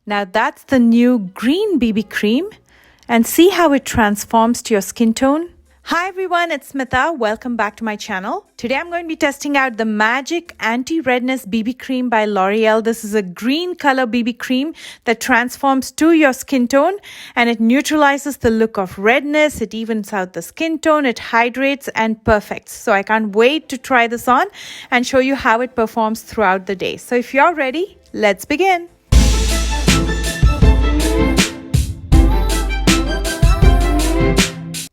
Now that's the new green BB cream, and see how it transforms to your skin tone. Hi everyone, it's Smitha. Welcome back to my channel. Today I'm going to be testing out the Magic Anti-Redness BB Cream by L'Oreal. This is a green color BB cream that transforms to your skin tone, and it neutralizes the look of redness, it evens out the skin tone, it hydrates and perfects. So I can't wait to try this on and show you how it performs throughout the day. So if you're ready, let's begin.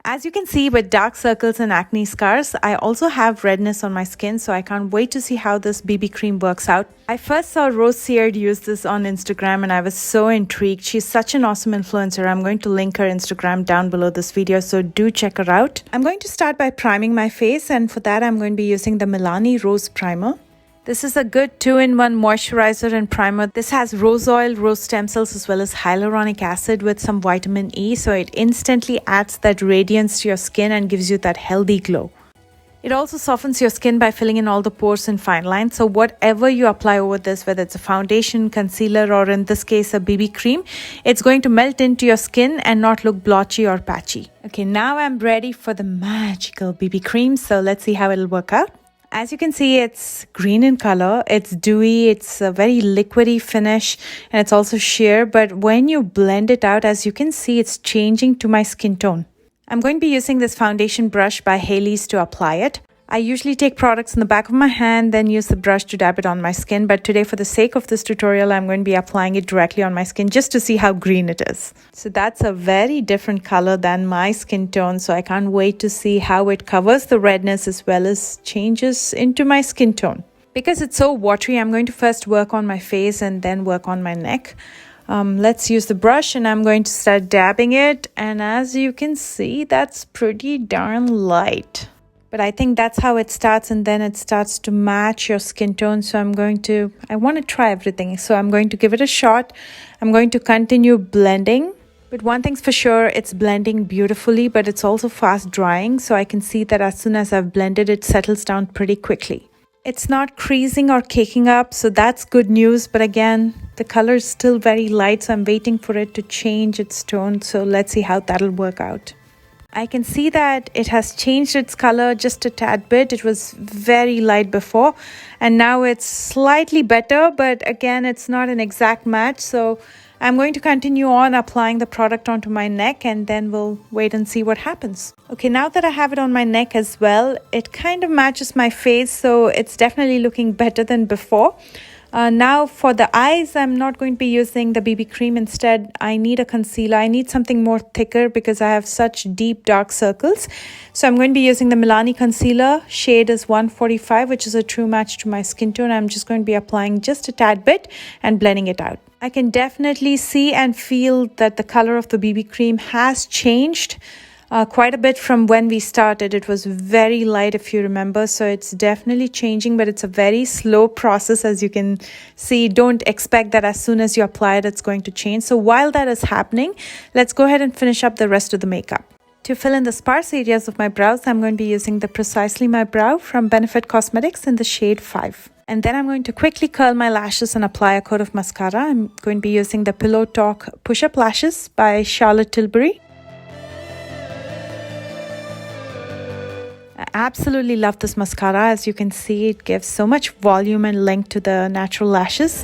As you can see, with dark circles and acne scars, I also have redness on my skin, so I can't wait to see how this BB cream works out. I first saw Rose Siard use this on Instagram and I was so intrigued. She's such an awesome influencer. I'm going to link her Instagram down below this video, so do check her out. I'm going to start by priming my face, and for that I'm going to be using the Milani Rose Primer. This is a good 2-in-1 moisturizer and primer. This has rose oil, rose stem cells, as well as hyaluronic acid with some vitamin E. So it instantly adds that radiance to your skin and gives you that healthy glow. It also softens your skin by filling in all the pores and fine lines. So whatever you apply over this, whether it's a foundation, concealer, or in this case a BB cream, it's going to melt into your skin and not look blotchy or patchy. Okay, now I'm ready for the magical BB cream. So let's see how it'll work out. As you can see, it's green in color, it's dewy, it's a very liquidy finish, and it's also sheer. But when you blend it out, as you can see, it's changing to my skin tone. I'm going to be using this foundation brush by Haley's to apply it. I usually take products in the back of my hand, then use the brush to dab it on my skin. But today, for the sake of this tutorial, I'm going to be applying it directly on my skin just to see how green it is. So that's a very different color than my skin tone. So I can't wait to see how it covers the redness as well as changes into my skin tone. Because it's so watery, I'm going to first work on my face and then work on my neck. Let's use the brush, and I'm going to start dabbing it. And as you can see, that's pretty darn light. But I think that's how it starts, and then it starts to match your skin tone. So I want to try everything. So I'm going to give it a shot. I'm going to continue blending. But one thing's for sure, it's blending beautifully, but it's also fast drying. So I can see that as soon as I've blended, it settles down pretty quickly. It's not creasing or caking up, so that's good news. But again, the color is still very light, so I'm waiting for it to change its tone. So let's see how that'll work out. I can see that it has changed its color just a tad bit. It was very light before, and now it's slightly better, but again, it's not an exact match. So I'm going to continue on applying the product onto my neck, and then we'll wait and see what happens. Okay, now that I have it on my neck as well, it kind of matches my face, so it's definitely looking better than before. Now for the eyes, I'm not going to be using the BB cream. Instead, I need a concealer. I need something more thicker because I have such deep dark circles. So I'm going to be using the Milani concealer. Shade is 145, which is a true match to my skin tone. I'm just going to be applying just a tad bit and blending it out. I can definitely see and feel that the color of the BB cream has changed quite a bit from when we started. It was very light, if you remember, so it's definitely changing, but it's a very slow process. As you can see, don't expect that as soon as you apply it, it's going to change. So while that is happening, let's go ahead and finish up the rest of the makeup. To fill in the sparse areas of my brows, I'm going to be using the Precisely My Brow from Benefit Cosmetics in the shade 5. And then I'm going to quickly curl my lashes and apply a coat of mascara. I'm going to be using the Pillow Talk Push-Up Lashes by Charlotte Tilbury. I absolutely love this mascara. As you can see, it gives so much volume and length to the natural lashes.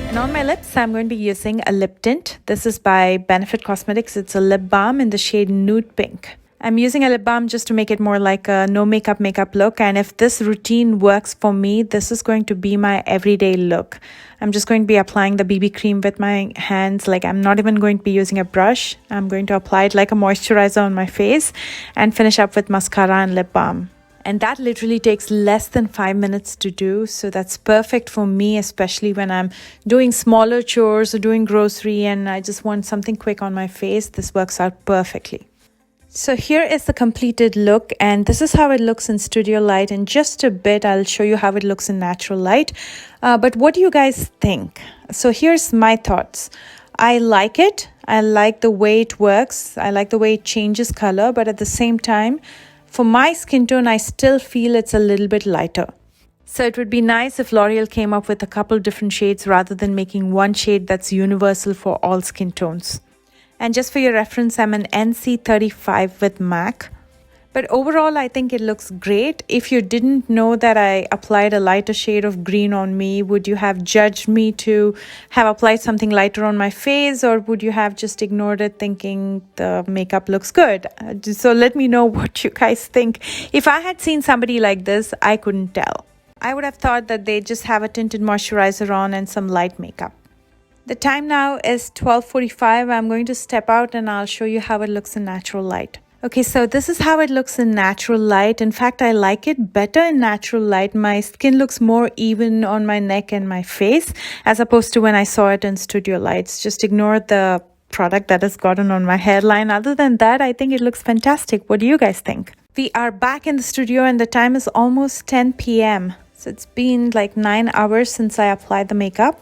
And on my lips, I'm going to be using a lip tint. This is by Benefit Cosmetics. It's a lip balm in the shade Nude Pink. I'm using a lip balm just to make it more like a no makeup look. And if this routine works for me, this is going to be my everyday look. I'm just going to be applying the BB cream with my hands. Like, I'm not even going to be using a brush. I'm going to apply it like a moisturizer on my face and finish up with mascara and lip balm. And that literally takes less than 5 minutes to do. So that's perfect for me, especially when I'm doing smaller chores or doing grocery and I just want something quick on my face. This works out perfectly. So here is the completed look, and this is how it looks in studio light. In just a bit, I'll show you how it looks in natural light. But what do you guys think? So here's my thoughts. I like it. I like the way it works. I like the way it changes color, but at the same time, for my skin tone, I still feel it's a little bit lighter. So it would be nice if L'Oreal came up with a couple different shades rather than making one shade that's universal for all skin tones. And just for your reference, I'm an NC35 with MAC. But overall, I think it looks great. If you didn't know that I applied a lighter shade of green on me, would you have judged me to have applied something lighter on my face? Or would you have just ignored it thinking the makeup looks good? So let me know what you guys think. If I had seen somebody like this, I couldn't tell. I would have thought that they just have a tinted moisturizer on and some light makeup. The time now is 12:45. I'm going to step out and I'll show you how it looks in natural light. Okay, so this is how it looks in natural light. In fact, I like it better in natural light. My skin looks more even on my neck and my face as opposed to when I saw it in studio lights. Just ignore the product that has gotten on my hairline. Other than that, I think it looks fantastic. What do you guys think? We are back in the studio and the time is almost 10 p.m. So it's been like 9 hours since I applied the makeup.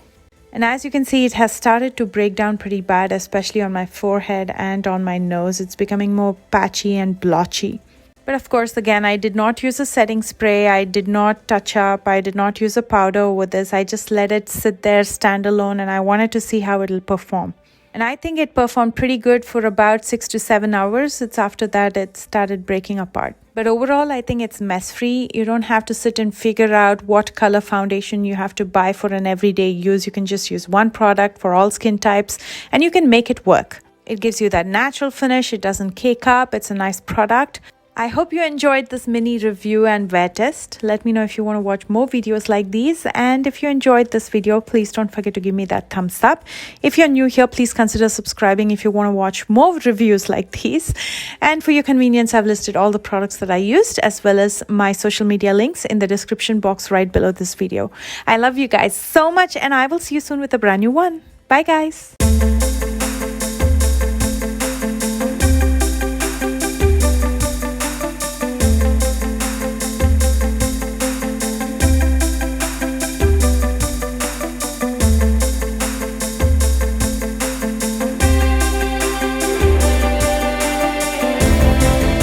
And as you can see, it has started to break down pretty bad, especially on my forehead and on my nose. It's becoming more patchy and blotchy. But of course, again, I did not use a setting spray. I did not touch up. I did not use a powder over this. I just let it sit there, stand alone, and I wanted to see how it'll perform. And I think it performed pretty good for about 6 to 7 hours. It's after that it started breaking apart. But overall, I think it's mess-free. You don't have to sit and figure out what color foundation you have to buy for an everyday use. You can just use one product for all skin types and you can make it work. It gives you that natural finish. It doesn't cake up. It's a nice product. I hope you enjoyed this mini review and wear test. Let me know if you want to watch more videos like these. And if you enjoyed this video, please don't forget to give me that thumbs up. If you're new here, please consider subscribing if you want to watch more reviews like these. And for your convenience, I've listed all the products that I used as well as my social media links in the description box right below this video. I love you guys so much and I will see you soon with a brand new one. Bye guys.